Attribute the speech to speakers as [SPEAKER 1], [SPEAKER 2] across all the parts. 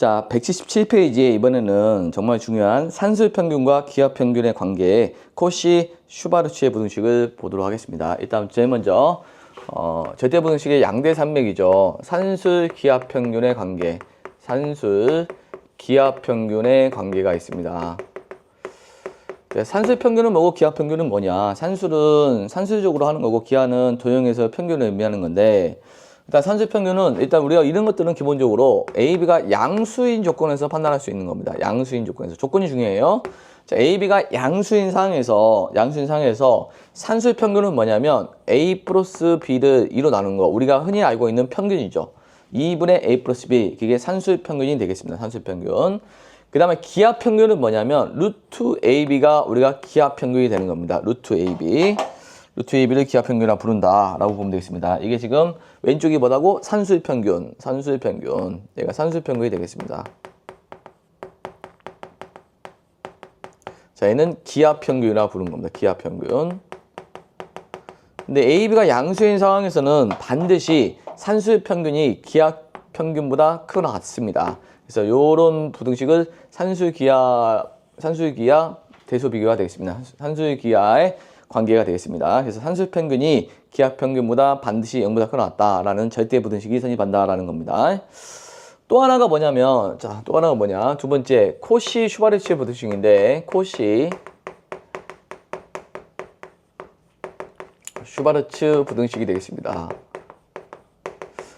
[SPEAKER 1] 자, 177페이지에 이번에는 정말 중요한 산술평균과 기하평균의 관계, 코시 슈바르츠의 부등식을 보도록 하겠습니다. 일단 제일 먼저 절대부등식의 양대산맥이죠. 산술 기하평균의 관계, 산술 기하평균의 관계가 있습니다. 산술평균은 뭐고 기하평균은 뭐냐? 산술은 산술적으로 하는 거고 기하는 도형에서 평균을 의미하는 건데, 일단 산술평균은 일단 우리가 이런 것들은 기본적으로 A, B가 양수인 조건에서 판단할 수 있는 겁니다. 양수인 조건에서. 조건이 중요해요. 자, A, B가 양수인 상황에서 산술평균은 뭐냐면 A 플러스 B를 2로 나눈 거. 우리가 흔히 알고 있는 평균이죠. 2분의 A 플러스 B. 그게 산술평균이 되겠습니다. 산술평균. 그 다음에 기하평균은 뭐냐면 루트 AB가 우리가 기하평균이 되는 겁니다. 루트 AB. 루트 AB를 기하평균이라 부른다 라고 보면 되겠습니다. 이게 지금 왼쪽이 뭐라고? 산술평균. 얘가 산술평균이 되겠습니다. 자, 얘는 기하평균이라 부른 겁니다. 기하평균. 근데 AB가 양수인 상황에서는 반드시 산술평균이 기하평균보다 크거나 같습니다. 그래서 요런 부등식을 산술기하 대소비교가 되겠습니다. 산술기하의 관계가 되겠습니다. 그래서 산술평균이 기하평균보다 반드시 0보다 크거나 같다라는 절대 부등식이 성립한다라는 겁니다. 또 하나가 뭐냐면, 자, 또 하나가 뭐냐? 두 번째, 코시 슈바르츠 부등식인데, 코시 슈바르츠 부등식이 되겠습니다.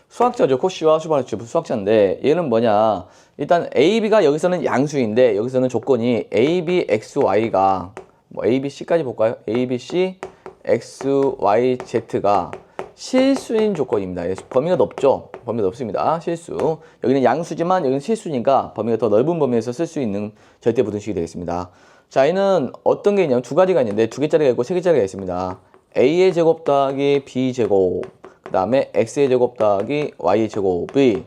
[SPEAKER 1] 수학자죠. 코시와 슈바르츠 수학자인데, 얘는 뭐냐? 일단 AB가 여기서는 양수인데, 여기서는 조건이 AB, X, Y가 뭐 ABC까지 볼까요? ABC, X, Y, Z가 실수인 조건입니다. 범위가 넓죠? 범위가 넓습니다. 실수. 여기는 양수지만 여기는 실수니까 범위가 더 넓은 범위에서 쓸 수 있는 절대 부등식이 되겠습니다. 자, 얘는 어떤 게 있냐면 두 가지가 있는데 두 개짜리가 있고 세 개짜리가 있습니다. A의 제곱 더하기 B 제곱, 그 다음에 X의 제곱 더하기 Y 제곱이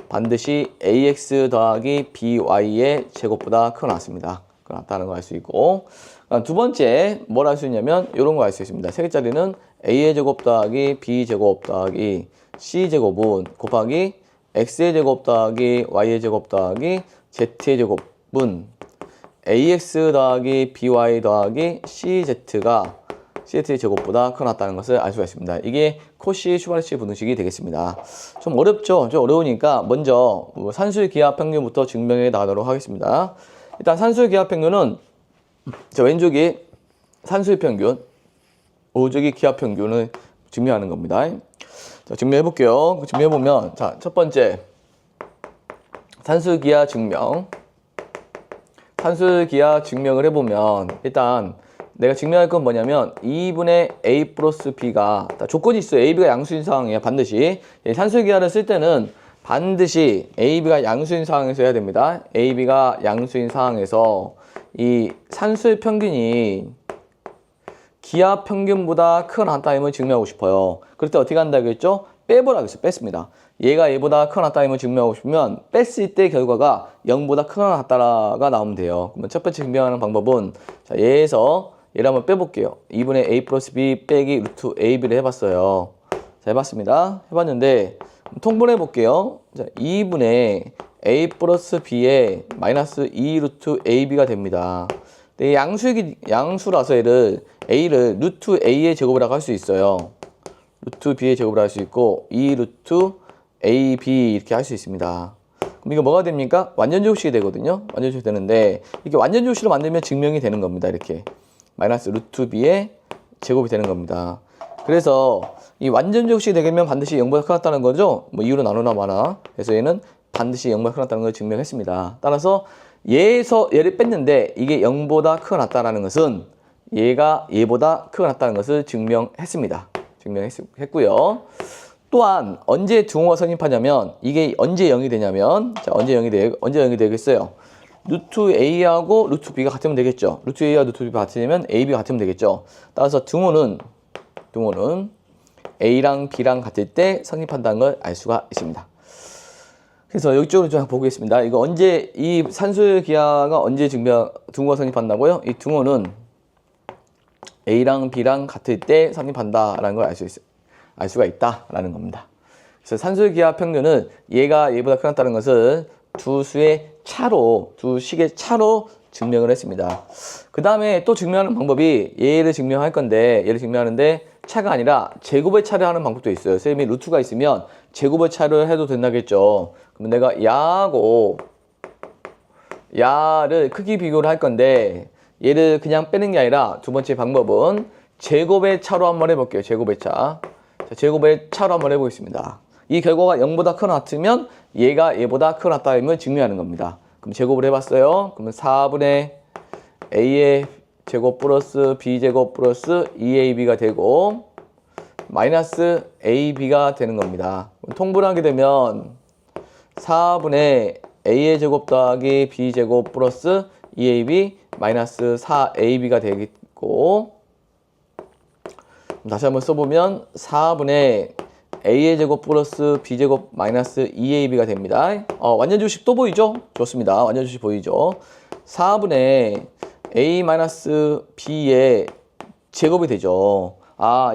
[SPEAKER 1] 반드시 AX 더하기 BY의 제곱보다 크거나 같습니다. 같다는 걸 알 수 있고, 두 번째 뭘 알 수 있냐면 이런 거 알 수 있습니다. 세 개짜리는 A의 제곱 더하기 B 제곱 더하기 C 제곱은 곱하기 X의 제곱 더하기 Y의 제곱 더하기 Z의 제곱은 AX 더하기 BY 더하기 CZ가 CZ의 제곱보다 크거나 같다는 것을 알 수가 있습니다. 이게 코시 슈바르츠 부등식이 되겠습니다. 좀 어렵죠? 좀 어려우니까 먼저 산술 기하평균부터 증명해 나가도록 하겠습니다. 일단 산술 기하평균은 자, 왼쪽이 산술평균, 오른쪽이 기하평균을 증명하는 겁니다. 자, 증명해 볼게요. 증명해 보면, 자, 첫 번째 산술기하 증명. 산술기하 증명을 해보면 일단 내가 증명할 건 뭐냐면 2분의 A 플러스 B가 조건이 있어요. A, B가 양수인 상황이에요. 반드시 산술기하를 쓸 때는 반드시 A, B가 양수인 상황에서 해야 됩니다. A, B가 양수인 상황에서 이 산술평균이 기하평균보다 크거나 같다임을 증명하고 싶어요. 그럴 때 어떻게 한다고 했죠? 빼보라고 했어요. 뺐습니다. 얘가 얘보다 크거나 같다임을 증명하고 싶으면 뺐을 때 결과가 0보다 크거나 같다가 나오면 돼요. 그러면 첫 번째 증명하는 방법은 자, 얘에서 얘를 한번 빼볼게요. 2분의 A 플러스 B 빼기 루트 AB를 해봤어요. 자, 해봤습니다. 해봤는데 통분해 볼게요. 자, 2분의 A 플러스 B에 마이너스 2 루트 AB가 됩니다. 근데 양수라서 A를 루트 A의 제곱이라고 할 수 있어요. 루트 B의 제곱이라고 할 수 있고 2 루트 AB 이렇게 할 수 있습니다. 그럼 이거 뭐가 됩니까? 완전제곱식이 되거든요. 완전제곱식이 되는데 이게 완전제곱식으로 만들면 증명이 되는 겁니다. 이렇게 마이너스 루트 B의 제곱이 되는 겁니다. 그래서 이 완전제곱식이 되려면 반드시 0보다 크다는 거죠. 뭐 이유로 나누나 마나. 그래서 얘는 반드시 0보다 크다는 걸 증명했습니다. 따라서 얘를 뺐는데 이게 0보다 크거나 같다는 것은 얘가 얘보다 크거나 같다는 것을 증명했습니다. 증명했고요. 또한 언제 등호가 성립하냐면 이게 언제 0이 되냐면 자, 언제 0이 되겠어요? 루트 A하고 루트 B가 같으면 되겠죠. 루트 A와 루트 B가 같으면 AB가 같으면 되겠죠. 따라서 등호는 A랑 B랑 같을 때 성립한다는 걸 알 수가 있습니다. 그래서 이쪽으로 좀 보겠습니다. 이거 언제 이 산술기하가 언제 등호가 성립한다고요? 이 등호는 A랑 B랑 같을 때 성립한다라는 걸 알 수가 있다라는 겁니다. 그래서 산술기하 평균은 얘가 얘보다 크다는 것을 두 수의 차로, 두 식의 차로 증명을 했습니다. 그 다음에 또 증명하는 방법이 얘를 증명할 건데, 얘를 증명하는데 차가 아니라 제곱의 차를 하는 방법도 있어요. 선생님이 루트가 있으면 제곱의 차를 해도 된다겠죠. 그럼 내가 야하고 야를 크기 비교를 할 건데, 얘를 그냥 빼는 게 아니라 두 번째 방법은 제곱의 차로 한번 해볼게요. 제곱의 차. 자, 제곱의 차로 한번 해보겠습니다. 이 결과가 0보다 크거나 같으면 얘가 얘보다 크거나 같다임을 증명하는 겁니다. 그럼 제곱을 해봤어요. 그러면 4분의 a의 제곱 플러스 b제곱 플러스 2ab가 되고 마이너스 ab가 되는 겁니다. 통분을 하게 되면 4분의 a의 제곱 더하기 b제곱 플러스 2ab 마이너스 4ab가 되겠고, 다시 한번 써보면 4분의 a의 제곱 플러스 b제곱 마이너스 2ab가 됩니다. 완전주식 또 보이죠? 좋습니다. 완전주식 보이죠? 4분의 a 마이너스 b의 제곱이 되죠.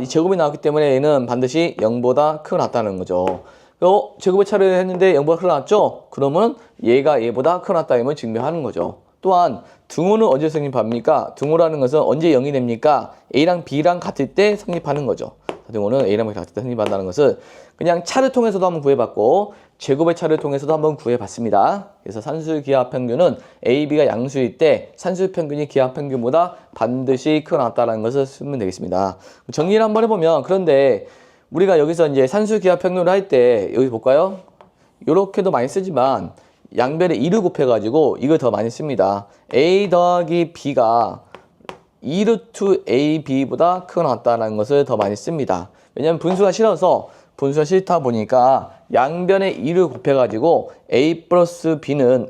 [SPEAKER 1] 이 제곱이 나왔기 때문에 얘는 반드시 0보다 크게 났다는 거죠. 제곱의 차를 했는데 0보다 크게 났죠? 그러면 얘가 얘보다 크게 났다임을 증명하는 거죠. 또한 등호는 언제 성립합니까? 등호라는 것은 언제 0이 됩니까? A랑 B랑 같을 때 성립하는 거죠. 등호는 A랑 B랑 같을 때 성립한다는 것은 그냥 차를 통해서도 한번 구해봤고 제곱의 차를 통해서도 한번 구해봤습니다. 그래서 산수의 기하평균은 A, B가 양수일 때 산수의 평균이 기하평균보다 반드시 크게 나왔다는 것을 쓰면 되겠습니다. 정리를 한번 해보면, 그런데 우리가 여기서 이제 산수 기하평균을 할 때 여기 볼까요? 이렇게도 많이 쓰지만 양변에 2를 곱해가지고 이걸 더 많이 씁니다. A 더하기 B가 2루트 AB보다 크게 나왔다는 것을 더 많이 씁니다. 왜냐하면 분수가 싫다 보니까 양변에 2를 곱해가지고 A 플러스 B는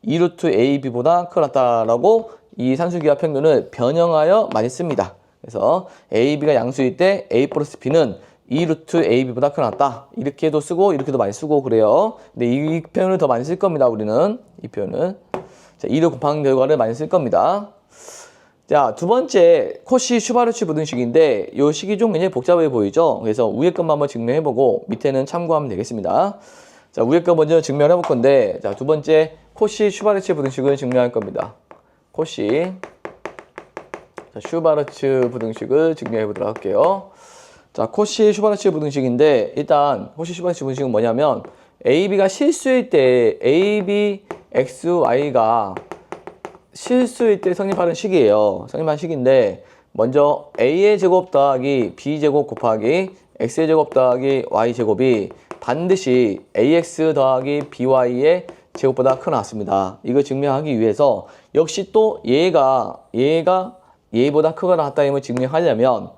[SPEAKER 1] 2루트 AB보다 크게 나왔다라고 이 산수기하평균을 변형하여 많이 씁니다. 그래서 AB가 양수일 때 A 플러스 B는 2루트 AB보다 크게 나왔다. 이렇게도 쓰고 이렇게도 많이 쓰고 그래요. 근데 이 표현을 더 많이 쓸 겁니다. 우리는 이 표현을. 자, 2를 곱한 결과를 많이 쓸 겁니다. 자, 두 번째 코시 슈바르츠 부등식인데 이 식이 좀 굉장히 복잡해 보이죠? 그래서 위에 것만 한번 증명해보고 밑에는 참고하면 되겠습니다. 자, 위에 거 먼저 증명해 볼 건데, 자, 두 번째 코시 슈바르츠 부등식을 증명할 겁니다. 코시 슈바르츠 부등식을 증명해 보도록 할게요. 자, 코시 슈바르츠 부등식인데, 일단 코시 슈바르츠 부등식은 뭐냐면 AB가 실수일 때 AB, XY가 실수일 때 성립하는 식이에요. 성립하는 식인데, 먼저 A의 제곱 더하기 B제곱 곱하기 X의 제곱 더하기 Y제곱이 반드시 AX 더하기 BY의 제곱보다 크게 나왔습니다. 이걸 증명하기 위해서 역시 또 얘가 얘보다 크거나 같다임을 증명하려면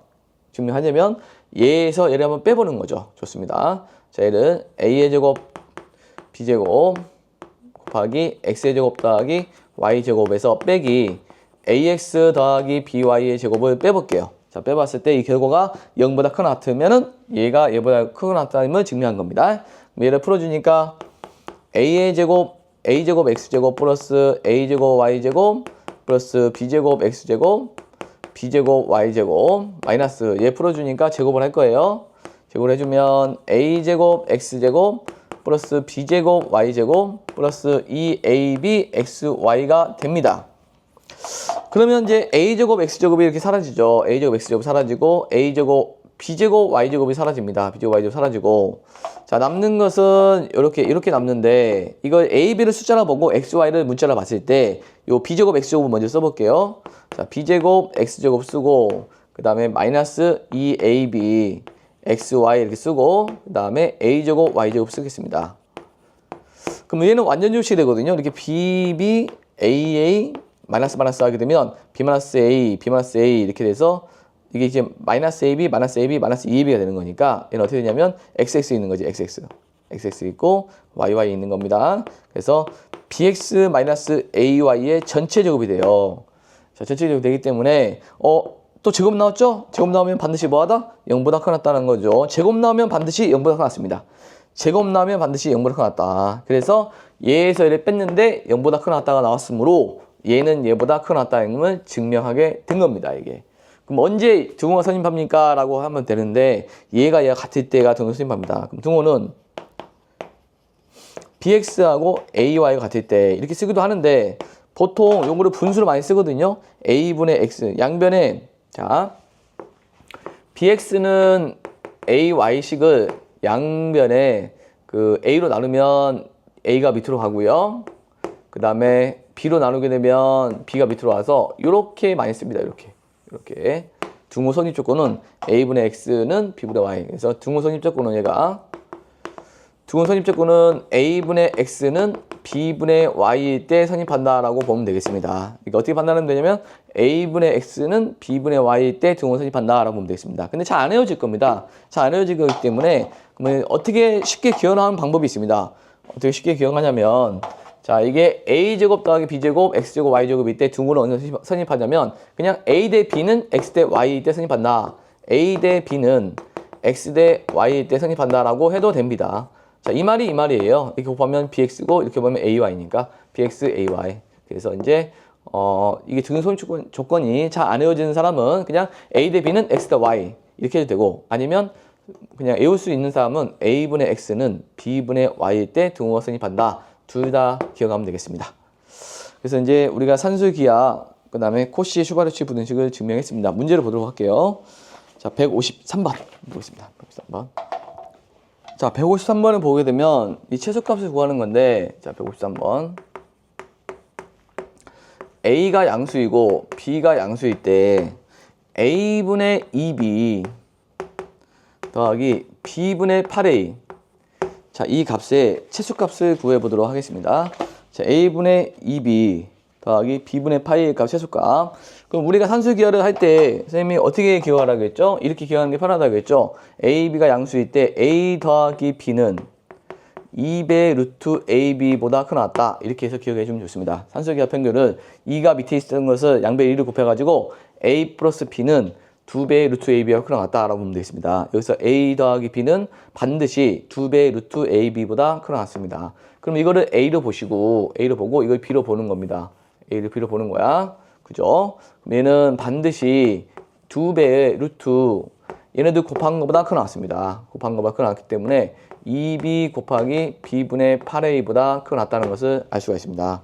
[SPEAKER 1] 얘에서 얘를 한번 빼보는 거죠. 좋습니다. 자, 얘를 A의 제곱 B제곱 곱하기 X의 제곱 더하기 Y제곱에서 빼기 AX 더하기 BY의 제곱을 빼볼게요. 자, 빼봤을 때 이 결과가 0보다 크거나 같으면은 얘가 얘보다 크거나 같다임을 증명한 겁니다. 얘를 풀어주니까 A제곱 X제곱 플러스 A제곱 Y제곱 플러스 B제곱 X제곱 B제곱 Y제곱 마이너스 얘 풀어주니까 제곱을 할 거예요. 제곱을 해주면 A제곱 X제곱 플러스 B제곱 Y제곱 플러스 2AB XY가 됩니다. 그러면 이제 A제곱 X제곱이 이렇게 사라지죠. A제곱 X제곱 사라지고 A제곱 B제곱 Y제곱이 사라집니다. B제곱 Y제곱 사라지고, 자, 남는 것은 이렇게 남는데, 이걸 A, B를 숫자로 보고 X, Y를 문자로 봤을 때 요 B제곱 X제곱을 먼저 써볼게요. 자, B제곱 X제곱 쓰고 그 다음에 마이너스 2AB XY 이렇게 쓰고 그 다음에 A제곱 Y제곱 쓰겠습니다. 그럼 얘는 완전주식이 되거든요. 이렇게 BB, AA 마이너스 하게 되면 B-A, B-A 이렇게 돼서 이게 이제 마이너스 AB, 마이너스 AB, 마이너스 2AB가 되는 거니까 얘는 어떻게 되냐면 XX 있는 거지. XX 있고 YY 있는 겁니다. 그래서 BX 마이너스 AY의 전체 제곱이 돼요. 자, 전체 제곱이 되기 때문에 또 제곱 나왔죠? 제곱 나오면 반드시 뭐하다? 0보다 크게 났다는 거죠. 제곱 나오면 반드시 0보다 크게 났습니다. 제곱 나오면 반드시 0보다 크게 났다. 그래서 얘에서 얘를 뺐는데 0보다 크게 났다가 나왔으므로 얘는 얘보다 크게 났다는 걸 증명하게 된 겁니다. 이게. 그럼 언제 등호가 성립합니까? 라고 하면 되는데 얘가 같을 때가 등호가 성립합니다. 그럼 등호는 bx하고 ay가 같을 때 이렇게 쓰기도 하는데 보통 요거를 분수로 많이 쓰거든요. a분의 x 양변에 자 bx는 ay식을 양변에 그 a로 나누면 a가 밑으로 가고요. 그 다음에 b로 나누게 되면 b가 밑으로 와서 이렇게 많이 씁니다. 이렇게 등호 선입 조건은 a분의 x는 b분의 y. 그래서 등호 선입 조건은 얘가 등호 선입 조건은 a분의 x는 b분의 y일 때 선입한다라고 보면 되겠습니다. 그러니까 어떻게 판단하면 되냐면 a분의 x는 b분의 y일 때 등호 선입한다라고 보면 되겠습니다. 근데 잘 안 헤어질 겁니다. 잘 안 헤어질 거기 때문에 그러면 어떻게 쉽게 기억하는 방법이 있습니다. 어떻게 쉽게 기억하냐면 자 이게 a제곱 더하기 b제곱 x제곱 y제곱일 때 등호를 어느 정도 선입하자면 그냥 a 대 b는 x 대 y일 때 선입한다. a 대 b는 x 대 y일 때 선입한다라고 해도 됩니다. 자, 이 말이에요. 이렇게 보면 bx고 이렇게 보면 ay니까 bx, ay. 그래서 이제 이게 등호 선입 조건이 잘 안 외워지는 사람은 그냥 a 대 b는 x 대 y 이렇게 해도 되고 아니면 그냥 외울 수 있는 사람은 a분의 x는 b분의 y일 때 등호가 선입한다. 둘 다 기억하면 되겠습니다. 그래서 이제 우리가 산술기하 그 다음에 코시 슈바르츠 부등식을 증명했습니다. 문제를 보도록 할게요. 자, 153번 보겠습니다. 153번. 자, 153번을 보게 되면 이 최소값을 구하는 건데 자, 153번. A가 양수이고 B가 양수일 때 A분의 2B 더하기 B분의 8A 자, 이 값의 최소값을 구해 보도록 하겠습니다. 자, A분의 2B 더하기 B분의 8A 값 최소값. 그럼 우리가 산술기하를 할 때 선생님이 어떻게 기억하라고 했죠? 이렇게 기억하는 게 편하다고 했죠? A, B가 양수일 때 A 더하기 B는 2배 루트 AB보다 크나왔다. 이렇게 해서 기억해 주면 좋습니다. 산술기하 평균을 2가 밑에 있었던 것을 양배 1을 곱해가지고 A 플러스 B는 2배의 루트 AB가 크나왔다라고 보면 되겠습니다. 여기서 A 더하기 B는 반드시 2배의 루트 AB보다 크나왔습니다. 그럼 이거를 A로 보시고 A로 보고 이걸 B로 보는 겁니다. A를 B로 보는 거야. 그죠? 그럼 얘는 반드시 2배의 루트 얘네들 곱한 것보다 크나왔습니다. 곱한 것보다 크나왔기 때문에 2B 곱하기 B분의 8A보다 크나왔다는 것을 알 수가 있습니다.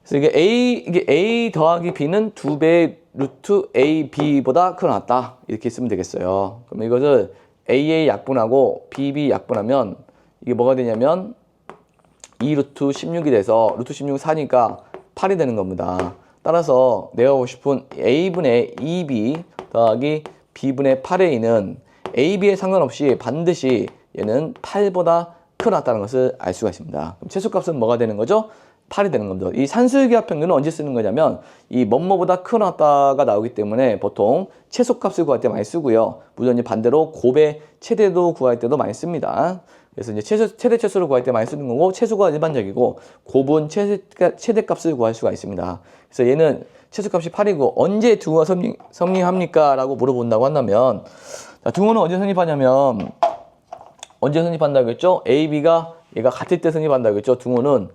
[SPEAKER 1] 그래서 이게 A 더하기 B는 2배 루트 AB보다 크나왔다. 이렇게 쓰면 되겠어요. 그럼 이것을 AA 약분하고 BB 약분하면 이게 뭐가 되냐면 2 루트 16이 돼서 루트 16 4니까 8이 되는 겁니다. 따라서 내가 보고 싶은 A분의 2B 더하기 B분의 8A는 AB에 상관없이 반드시 얘는 8보다 크나왔다는 것을 알 수가 있습니다. 그럼 최소값은 뭐가 되는 거죠? 8이 되는 겁니다. 이 산술기하 평균은 언제 쓰는 거냐면 이 뭐뭐보다 크나왔다가 나오기 때문에 보통 최소값을 구할 때 많이 쓰고요. 물론 이제 반대로 곱의 최대도 구할 때도 많이 씁니다. 그래서 이제 최대 최소를 구할 때 많이 쓰는 거고 최소가 일반적이고 곱은 최대값을 구할 수가 있습니다. 그래서 얘는 최소값이 8이고 언제 등호가 성립합니까? 라고 물어본다고 한다면 자, 등호는 언제 성립하냐면 언제 성립한다고 했죠? A, B가 얘가 같을 때 성립한다고 했죠? 등호는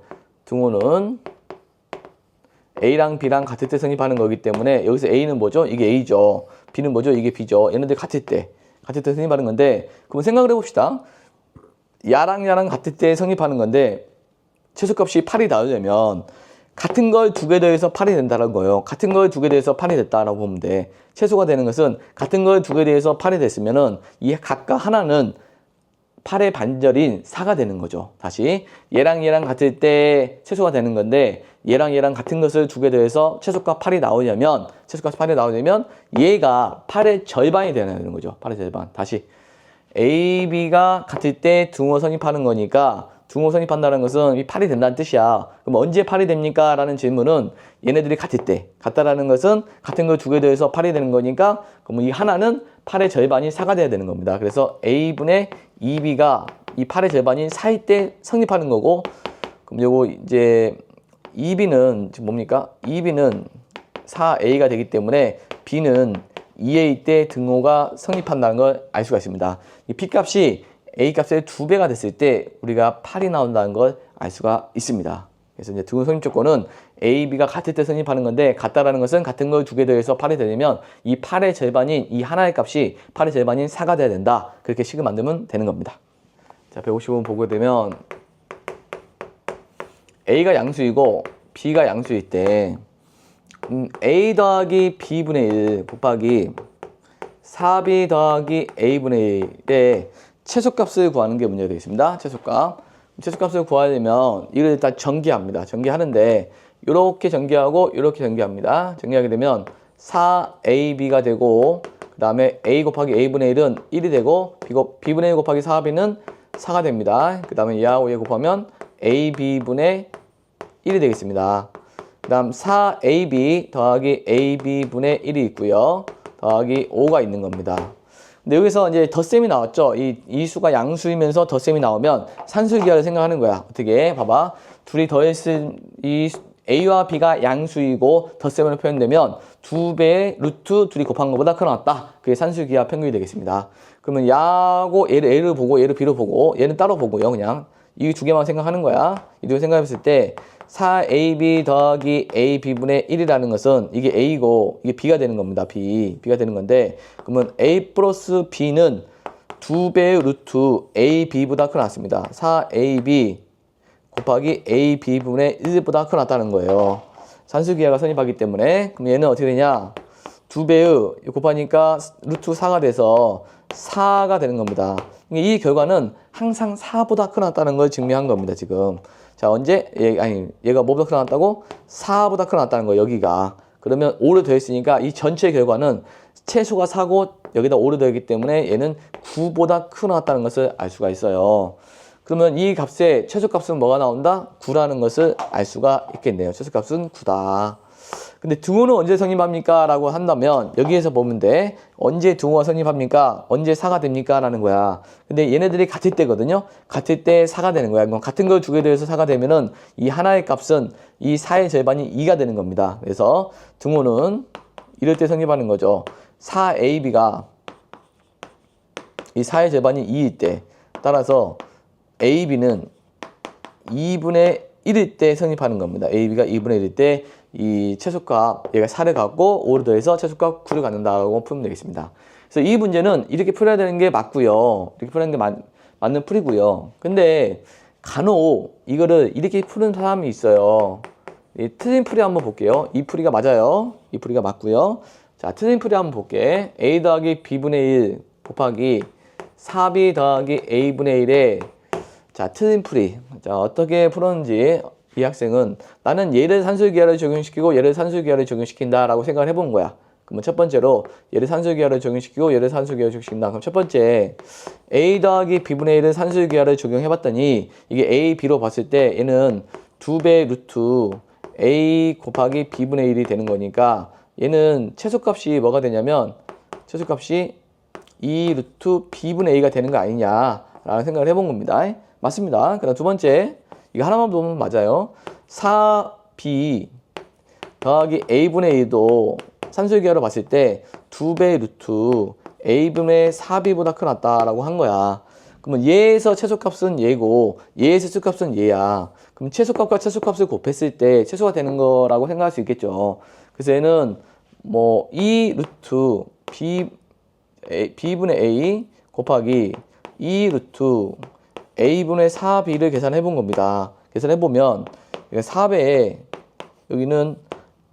[SPEAKER 1] A랑 B랑 같을 때 성립하는 거기 때문에 여기서 A는 뭐죠? 이게 A죠. B는 뭐죠? 이게 B죠. 얘네들 같을 때 성립하는 건데 그럼 생각을 해봅시다. 야랑 같을 때 성립하는 건데 최소값이 8이 나오려면 같은 걸 두 개 더해서 8이 된다는 거예요. 같은 걸 두 개 더해서 8이 됐다라고 보면 돼. 최소가 되는 것은 같은 걸 두 개 더해서 8이 됐으면은 이 각각 하나는 8의 반절인 4가 되는 거죠. 다시 얘랑 같을 때 최소가 되는 건데 얘랑 같은 것을 두 개 더해서 최소값 8이 나오려면 얘가 8의 절반이 되는 거죠. 8의 절반. 다시 A, B가 같을 때 등호 성립하는 거니까 등호 성립한다는 것은 이 8이 된다는 뜻이야. 그럼 언제 8이 됩니까? 라는 질문은 얘네들이 같을 때 같다라는 것은 같은 걸 두 개 더해서 8이 되는 거니까 그럼 이 하나는 8의 절반이 4가 돼야 되는 겁니다. 그래서 A분의 2B가 이 8의 절반인 4일 때 성립하는 거고 그럼 요거 이제 2B는 지금 뭡니까? 2B는 4A가 되기 때문에 B는 2A 때 등호가 성립한다는 걸 알 수가 있습니다. 이 B값이 A값의 2배가 됐을 때 우리가 8이 나온다는 걸 알 수가 있습니다. 그래서 이제 등호 성립 조건은 A, B가 같을 때 성립하는 건데 같다라는 것은 같은 걸 두 개 더해서 8이 되려면 이 8의 절반인 이 하나의 값이 8의 절반인 4가 돼야 된다. 그렇게 식을 만들면 되는 겁니다. 자, 155번 보게 되면 A가 양수이고 B가 양수일 때 A 더하기 B분의 1 곱하기 4B 더하기 A분의 1의 최소값을 구하는 게 문제가 되겠습니다. 최소값을 구하려면 이걸 일단 전개합니다. 전개하는데 이렇게 전개하고 이렇게 전개합니다. 전개하게 되면 4AB가 되고 그 다음에 A 곱하기 A분의 1은 1이 되고 B분의 1 곱하기 4B는 4가 됩니다. 그 다음에 얘하고 얘 곱하면 AB분의 1이 되겠습니다. 그 다음 4AB 더하기 AB분의 1이 있고요. 더하기 5가 있는 겁니다. 근데 여기서 이제 덧셈이 나왔죠. 이 수가 양수이면서 덧셈이 나오면 산술기하를 생각하는 거야. 어떻게? 봐봐. 둘이 더했을 이 A와 B가 양수이고 덧셈으로 표현되면 2배의 루트 둘이 곱한 것보다 크나왔다. 그게 산술기하 평균이 되겠습니다. 그러면 야고 얘를 A를 보고 얘를 B로 보고 얘는 따로 보고요. 그냥 이 두 개만 생각하는 거야. 이 두 개 생각했을 때 4AB 더하기 AB분의 1이라는 것은 이게 A고 이게 B가 되는 겁니다. B가 되는 건데 그러면 A 플러스 B는 2배의 루트 AB보다 크나왔습니다. 4AB 곱하기 AB분의 1보다 크나왔다는 거예요. 산술기하가 성립하기 때문에 그럼 얘는 어떻게 되냐? 2배의 곱하니까 루트 4가 돼서 4가 되는 겁니다. 이 결과는 항상 4보다 크나왔다는 걸 증명한 겁니다. 지금. 자, 언제? 얘가 뭐보다 크나왔다고? 4보다 크나왔다는 거예요. 여기가. 그러면 5를 더했으니까 이 전체 결과는 최소가 4고 여기다 5를 더했기 때문에 얘는 9보다 크나왔다는 것을 알 수가 있어요. 그러면 이 값의 최소값은 뭐가 나온다? 9라는 것을 알 수가 있겠네요. 최소값은 9다. 근데 등호는 언제 성립합니까? 라고 한다면 여기에서 보면 돼. 언제 등호가 성립합니까? 언제 4가 됩니까? 라는 거야. 근데 얘네들이 같을 때거든요. 같을 때 4가 되는 거야. 그럼 같은 걸 두 개 더해서 4가 되면은 이 하나의 값은 이 4의 절반이 2가 되는 겁니다. 그래서 등호는 이럴 때 성립하는 거죠. 4AB가 이 4의 절반이 2일 때 따라서 AB는 2분의 1일 때 성립하는 겁니다. AB가 2분의 1일 때 이 최소값 얘가 4를 갖고 5를 더해서 최소값 9를 갖는다고 풀면 되겠습니다. 그래서 이 문제는 이렇게 풀어야 되는 게 맞고요. 이렇게 풀어야 되는 게 맞는 풀이고요. 근데 간혹 이거를 이렇게 푸는 사람이 있어요. 이 틀린 풀이 한번 볼게요. 이 풀이가 맞아요. 이 풀이가 맞고요. 자, 틀린 풀이 한번 볼게. A 더하기 B분의 1 곱하기 4B 더하기 A분의 1에 자, 틀린 풀이. 자, 어떻게 풀었는지 이 학생은 나는 얘를 산술기하를 적용시키고 얘를 산술기하를 적용시킨다 라고 생각을 해본 거야. 그러면 첫 번째로 얘를 산술기하를 적용시키고 얘를 산술기하를 적용시킨다. 그럼 첫 번째 A 더하기 B분의 1을 산술기하를 적용해봤더니 이게 A, B로 봤을 때 얘는 2배 루트 A 곱하기 B분의 1이 되는 거니까 얘는 최소값이 뭐가 되냐면 최소값이 2 루트 B분의 A가 되는 거 아니냐 라는 생각을 해본 겁니다. 맞습니다. 그 다음 두 번째 이거 하나만 보면 맞아요. 4B 더하기 A분의 1도 산술기하로 봤을 때 2배 루트 A분의 4B보다 크나왔다라고 한 거야. 그러면 얘에서 최소값은 얘고 얘에서 최소값은 얘야. 그럼 최소값과 최소값을 곱했을 때 최소가 되는 거라고 생각할 수 있겠죠. 그래서 얘는 뭐 2 루트 B분의 A 곱하기 2 루트 A분의 4B를 계산해 본 겁니다. 계산해 보면 4배에 여기는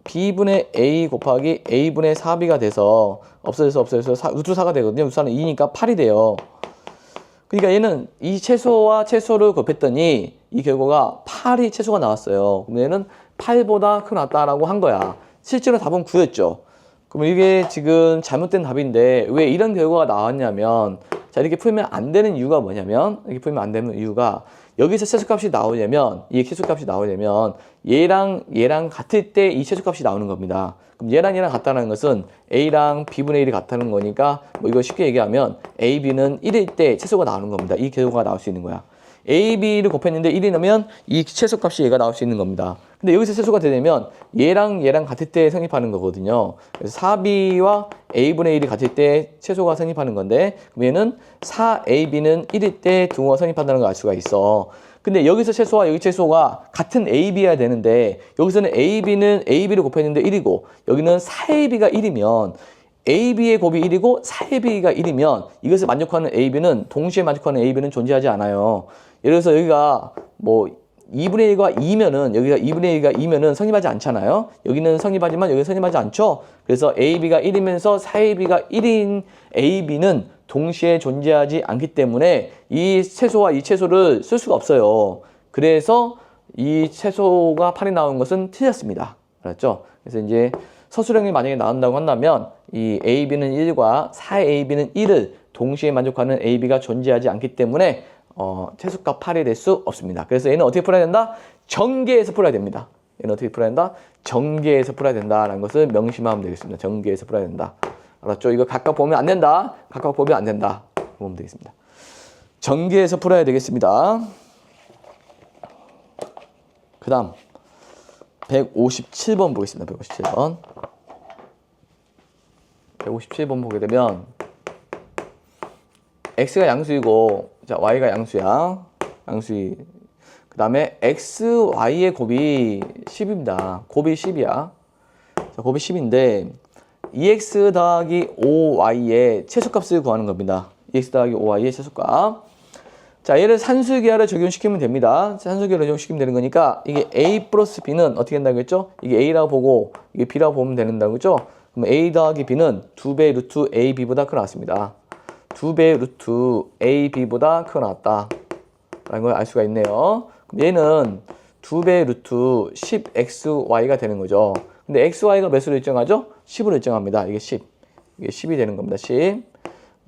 [SPEAKER 1] B분의 A 곱하기 A분의 4B가 돼서 없어져서 루트 4가 되거든요. 루트 4는 2니까 8이 돼요. 그러니까 얘는 이 최소와 최소를 곱했더니 이 결과가 8이 최소가 나왔어요. 그럼 얘는 8보다 크나왔다라고 한 거야. 실제로 답은 9였죠. 그럼 이게 지금 잘못된 답인데 왜 이런 결과가 나왔냐면 자, 이렇게 풀면 안 되는 이유가 뭐냐면 이렇게 풀면 안 되는 이유가 여기서 최소값이 나오려면 이 최소값이 나오려면 얘랑 같을 때 이 최소값이 나오는 겁니다. 그럼 얘랑 같다는 것은 A랑 B분의 1이 같다는 거니까 뭐 이거 쉽게 얘기하면 A, B는 1일 때 최소가 나오는 겁니다. 이 결과가 나올 수 있는 거야. A, B를 곱했는데 1이 나면 이 최소값이 얘가 나올 수 있는 겁니다. 근데 여기서 최소가 되려면 얘랑 같을 때 성립하는 거거든요. 그래서 4B와 A분의 1이 같을 때 최소가 성립하는 건데 그럼 얘는 4AB는 1일 때 등호가 성립한다는 걸 알 수가 있어. 근데 여기서 최소와 여기 최소가 같은 AB여야 되는데 여기서는 AB를 곱했는데 1이고 여기는 4AB가 1이면 AB의 곱이 1이고 4AB가 1이면 이것을 만족하는 AB는 동시에 만족하는 AB는 존재하지 않아요. 예를 들어서 여기가 뭐 2분의 1과 2면은 여기가 2분의 1과 2면은 성립하지 않잖아요. 여기는 성립하지만 여기는 성립하지 않죠. 그래서 AB가 1이면서 4AB가 1인 AB는 동시에 존재하지 않기 때문에 이 채소와 이 채소를 쓸 수가 없어요. 그래서 이 채소가 8이 나온 것은 틀렸습니다. 알았죠? 그래서 이제 서술형이 만약에 나온다고 한다면 이 AB는 1과 4AB는 1을 동시에 만족하는 AB가 존재하지 않기 때문에 최소값 8이 될 수 없습니다. 그래서 얘는 어떻게 풀어야 된다? 전개해서 풀어야 됩니다. 얘는 어떻게 풀어야 된다? 전개해서 풀어야 된다라는 것을 명심하면 되겠습니다. 전개해서 풀어야 된다. 알았죠? 이거 각각 보면 안 된다. 각각 보면 안 된다. 보면 되겠습니다. 전개해서 풀어야 되겠습니다. 그 다음 157번 보겠습니다. 157번 보게 되면 x가 양수이고 자 y가 양수야. 양수이. 그 다음에 x, y의 곱이 10입니다. 곱이 10이야. 자, 곱이 10인데 2x 더하기 5y의 최소값을 구하는 겁니다. 2x 더하기 5y의 최소값. 자, 얘를 산술기하를 적용시키면 됩니다. 산술기하를 적용시키면 되는 거니까 이게 a 플러스 b는 어떻게 된다고 했죠? 이게 a라고 보고 이게 b라고 보면 된다고 했죠? 그럼 a 더하기 b는 2배 루트 ab보다 크게 나왔습니다. 2배 루트 ab보다 크게 나왔다 라는 걸 알 수가 있네요. 그럼 얘는 2배 루트 10xy가 되는 거죠. 근데 xy가 몇으로 일정하죠? 10으로 일정합니다. 이게 10. 이게 10이 되는 겁니다. 10.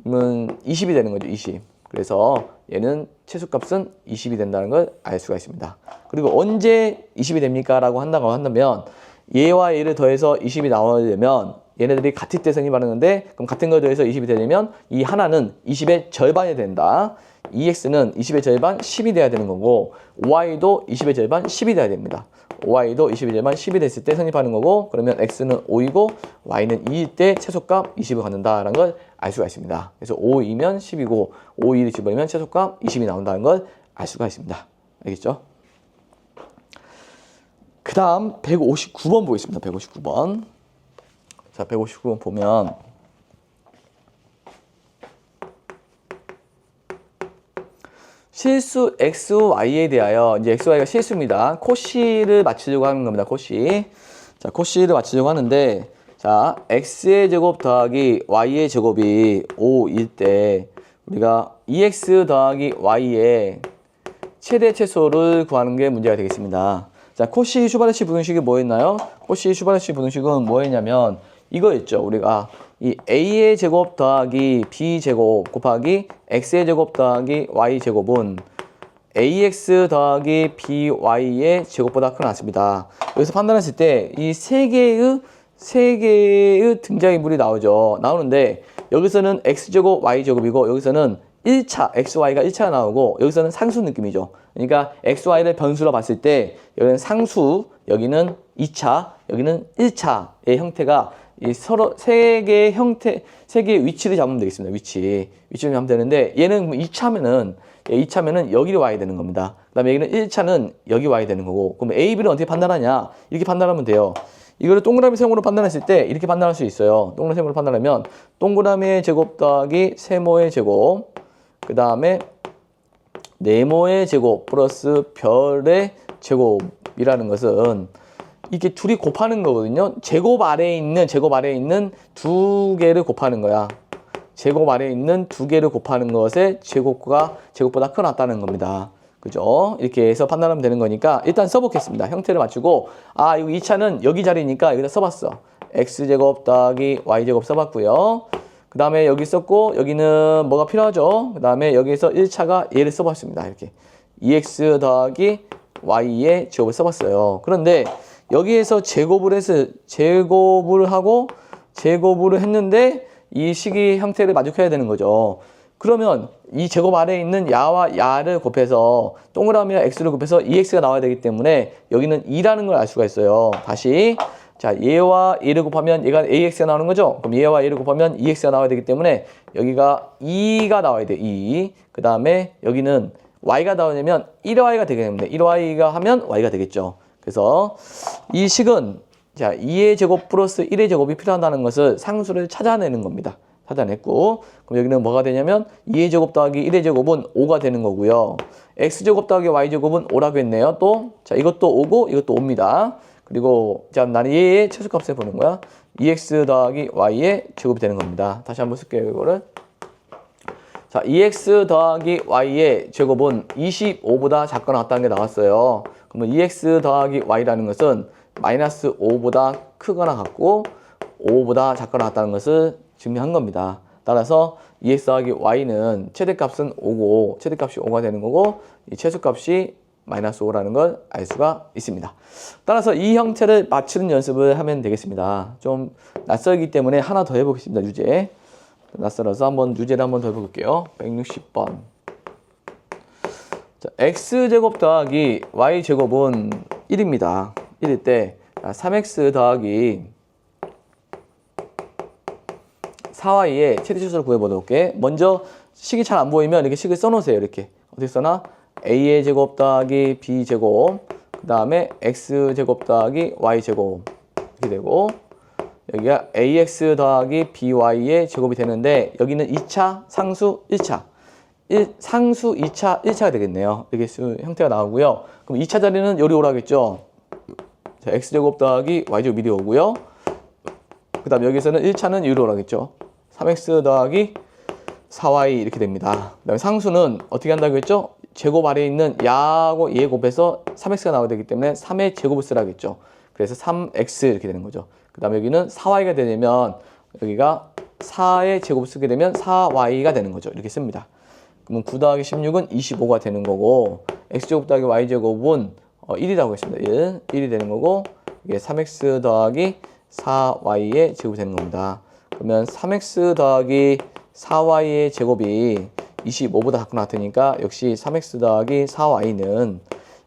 [SPEAKER 1] 그러면 20이 되는 거죠. 20. 그래서 얘는 최소값은 20이 된다는 걸 알 수가 있습니다. 그리고 언제 20이 됩니까? 라고 한다면 얘와 얘를 더해서 20이 나오려면 얘네들이 같을 때 성립하는데 그럼 같은 걸 더해서 20이 되려면 이 하나는 20의 절반이 된다. 2x는 20의 절반 10이 돼야 되는 거고 y도 20의 절반 10이 돼야 됩니다. y도 20의 절반 10이 됐을 때 성립하는 거고 그러면 x는 5이고 y는 2일 때 최소값 20을 갖는다라는 걸 알 수가 있습니다. 그래서 5이면 10이고 5, 2를 집어넣으면 최소값 20이 나온다는 걸 알 수가 있습니다. 알겠죠? 그 다음 159번 보겠습니다. 159번. 자, 159번 보면 실수 xy에 대하여 이제 xy가 실수입니다. 코시를 맞추려고 하는 겁니다. 코시. 자, 코시를 맞추려고 하는데 자, x의 제곱 더하기 y의 제곱이 5일 때 우리가 2x 더하기 y의 최대 최소를 구하는 게 문제가 되겠습니다. 자, 코시 슈바르치 부등식이 뭐였나요? 코시 슈바르치 부등식은 뭐였냐면 이거였죠. 우리가 이 a의 제곱 더하기 b 제곱 곱하기 x의 제곱 더하기 y 제곱은 ax 더하기 by의 제곱보다 크게 나왔습니다. 여기서 판단했을 때 이 세 개의 등장인물이 나오는데 여기서는 x제곱 y제곱이고 여기서는 1차 xy가 1차가 나오고 여기서는 상수 느낌이죠. 그러니까 xy를 변수로 봤을 때 여기는 상수, 여기는 2차, 여기는 1차의 형태가 이 서로 세 개의 형태, 세 개의 위치를 잡으면 되겠습니다. 위치를 잡으면 되는데 얘는 2차면은 여기로 와야 되는 겁니다. 그다음에 여기는 1차는 여기 와야 되는 거고 그럼 A, B를 어떻게 판단하냐? 이렇게 판단하면 돼요. 이거를 동그라미 세모로 판단했을 때 이렇게 판단할 수 있어요. 동그라미 세모로 판단하면 동그라미의 제곱 더하기 세모의 제곱 그 다음에 네모의 제곱 플러스 별의 제곱이라는 것은 이게 둘이 곱하는 거거든요. 제곱 아래에 있는 두 개를 곱하는 거야. 제곱 아래에 있는 두 개를 곱하는 것의 제곱보다 크게 났다는 겁니다. 그죠? 이렇게 해서 판단하면 되는 거니까 일단 써보겠습니다. 형태를 맞추고 아 이거 2차는 여기 자리니까 여기다 써봤어. x제곱 더하기 y제곱 써봤고요. 그 다음에 여기 썼고 여기는 뭐가 필요하죠? 그 다음에 여기서 1차가 얘를 써봤습니다. 이렇게 2x 더하기 y의 제곱을 써봤어요. 그런데 여기에서 제곱을 했는데 이 식이 형태를 만족해야 되는 거죠. 그러면 이 제곱 아래에 있는 야와 야를 곱해서 동그라미와 x를 곱해서 2x가 나와야 되기 때문에 여기는 2라는 걸 알 수가 있어요. 다시 자 얘와 얘를 곱하면 얘가 ax가 나오는 거죠. 그럼 얘와 얘를 곱하면 2x가 나와야 되기 때문에 여기가 2가 나와야 돼. 2. 그 다음에 여기는 y가 나오려면 1y가 되게 됩니다. 1y가 하면 y가 되겠죠. 그래서 이 식은 자 2의 제곱 플러스 1의 제곱이 필요하다는 것을 상수를 찾아내는 겁니다. 찾아냈고 그럼 여기는 뭐가 되냐면 2의 제곱 더하기 1의 제곱은 5가 되는 거고요. x제곱 더하기 y제곱은 5라고 했네요. 또, 자, 이것도 5고 이것도 5입니다. 그리고, 자, 나는 얘의 최소값을 보는 거야. 2x 더하기 y의 제곱이 되는 겁니다. 다시 한번 쓸게요, 이거를. 자, 2x 더하기 y의 제곱은 25보다 작거나 같다는 게 나왔어요. 그러면 2x 더하기 y라는 것은 마이너스 5보다 크거나 같고 5보다 작거나 같다는 것을 증명한 겁니다. 따라서 2x 더하기 y는 최대값은 5고 최대값이 5가 되는 거고 이 최소값이 마이너스 5라는 걸 알 수가 있습니다. 따라서 이 형태를 맞추는 연습을 하면 되겠습니다. 좀 낯설기 때문에 하나 더 해보겠습니다. 유제. 낯설어서 유제를 한번 더 해볼게요. 160번. 자, x제곱 더하기 y제곱은 1입니다. 1일 때 3x 더하기 4y의 최대치수를 구해보도록 할게. 먼저 식이 잘 안 보이면 이렇게 식을 써놓으세요. 이렇게 어떻게 써나? a의 제곱 더하기 b제곱 그 다음에 x제곱 더하기 y제곱 이렇게 되고 여기가 ax 더하기 by의 제곱이 되는데 여기는 2차, 상수 1차 상수 2차, 1차가 되겠네요. 이렇게 형태가 나오고요. 그럼 2차 자리는 요리 오라겠죠. 자, x제곱 더하기 y제곱 이리 오고요. 그 다음 여기서는 1차는 요리 오라겠죠. 3x 더하기 4y 이렇게 됩니다. 그 다음에 상수는 어떻게 한다고 했죠? 제곱 아래에 있는 야하고 얘 곱해서 3x가 나오게 되기 때문에 3의 제곱을 쓰라겠죠. 그래서 3x 이렇게 되는 거죠. 그 다음에 여기는 4y가 되면 여기가 4의 제곱을 쓰게 되면 4y가 되는 거죠. 이렇게 씁니다. 그러면 9 더하기 16은 25가 되는 거고 x제곱 더하기 y제곱은 1이라고 했습니다. 1이 되는 거고 이게 3x 더하기 4y의 제곱이 되는 겁니다. 그러면 3x 더하기 4y의 제곱이 25보다 작거나 같으니까 역시 3x 더하기 4y는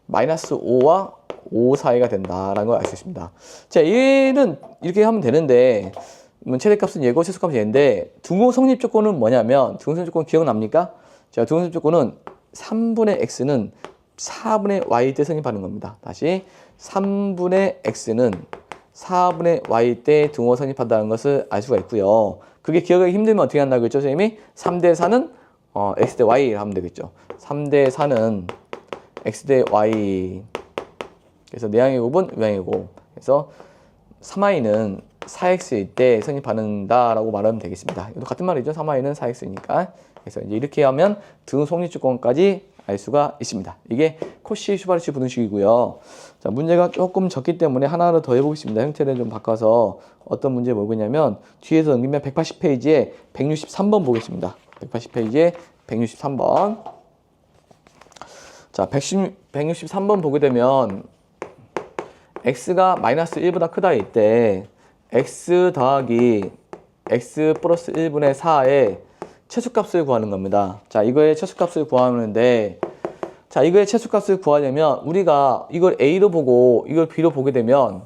[SPEAKER 1] 마이너스 5와 5 사이가 된다라는 걸 알 수 있습니다. 자, 얘는 이렇게 하면 되는데 최대값은 얘고 최소값은 얘인데 등호 성립 조건은 뭐냐면 등호 성립 조건 기억납니까? 자, 등호 성립 조건은 3분의 x는 4분의 y 때 성립하는 겁니다. 다시 3분의 x는 4분의 y 때 등호 성립한다는 것을 알 수가 있고요. 그게 기억하기 힘들면 어떻게 한다고 했죠, 선생님이? 3대 4는 x 대 y 하면 되겠죠. 3대 4는 x 대 y. 그래서 내항의 곱은 외항의 곱. 그래서 3i는 4x일 때 성립받는다라고 말하면 되겠습니다. 이것도 같은 말이죠. 3i는 4x이니까. 그래서 이제 이렇게 하면 등 성립조건까지 알 수가 있습니다. 이게 코시 슈바르치 분식이고요. 자, 문제가 조금 적기 때문에 하나를 더 해보겠습니다. 형태를 좀 바꿔서 어떤 문제 보겠냐면 뒤에서 넘기면 180페이지에 163번 보겠습니다. 180페이지에 163번. 자, 163번 보게 되면 x가 마이너스 1보다 크다 할 때 x 더하기 x 플러스 1분의 4의 최소값을 구하는 겁니다. 자, 이거의 최소값을 구하는데 자, 이거의 최소값을 구하려면 우리가 이걸 a로 보고 이걸 b로 보게 되면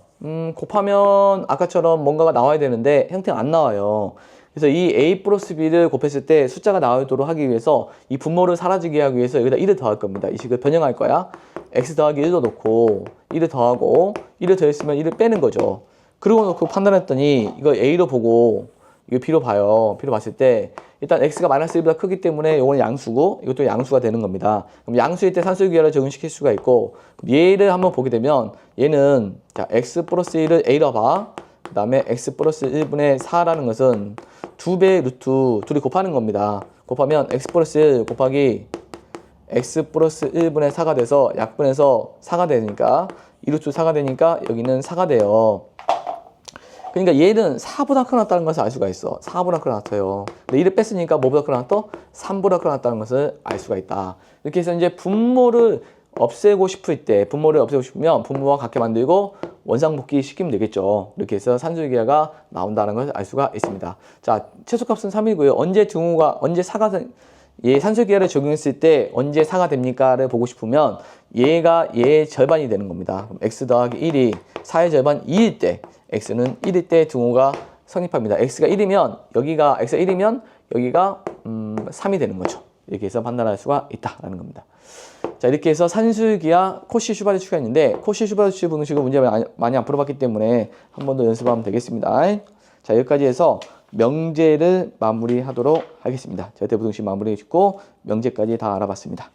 [SPEAKER 1] 곱하면 아까처럼 뭔가가 나와야 되는데 형태가 안 나와요. 그래서 이 a 플러스 b를 곱했을 때 숫자가 나오도록 하기 위해서 이 분모를 사라지게 하기 위해서 여기다 1을 더할 겁니다. 이 식을 변형할 거야. x 더하기 1도 놓고 1을 더하고 1을 더했으면 1을 빼는 거죠. 그러고 놓고 판단했더니 이거 a로 보고 이거 b로 봐요. b로 봤을 때 일단 x가 마이너스 1보다 크기 때문에 이거는 양수고 이것도 양수가 되는 겁니다. 그럼 양수일 때 산술기하를 적용시킬 수가 있고 얘를 한번 보게 되면 얘는 자 x 플러스 1을 a로 봐. 그 다음에 x 플러스 1분의 4라는 것은 2배의 루트 둘이 곱하는 겁니다. 곱하면 x 플러스 1 곱하기 x 플러스 1분의 4가 돼서 약분해서 4가 되니까 2루트 4가 되니까 여기는 4가 돼요. 그러니까 얘는 4보다 크게 났다는 것을 알 수가 있어. 4보다 크게 났어요. 근데 1을 뺐으니까 뭐보다 크게 났다? 3보다 크게 났다는 것을 알 수가 있다. 이렇게 해서 이제 분모를 없애고 싶을 때 분모를 없애고 싶으면 분모와 같게 만들고 원상복귀 시키면 되겠죠. 이렇게 해서 산술기하가 나온다는 것을 알 수가 있습니다. 자, 최소값은 3이고요. 언제 4가 얘 산술기하를 적용했을 때 언제 4가 됩니까를 보고 싶으면 얘가 얘의 절반이 되는 겁니다. 그럼 x 더하기 1이 4의 절반 2일 때 x는 1일 때 등호가 성립합니다. x가 1이면 여기가 3이 되는 거죠. 이렇게 해서 판단할 수가 있다라는 겁니다. 자, 이렇게 해서 산술기하 코시 슈바르츠가 있는데 코시 슈바르츠 분식을 문제 많이 안 풀어봤기 때문에 한 번 더 연습하면 되겠습니다. 자, 여기까지 해서 명제를 마무리하도록 하겠습니다. 절대부등식 마무리 짓고 명제까지 다 알아봤습니다.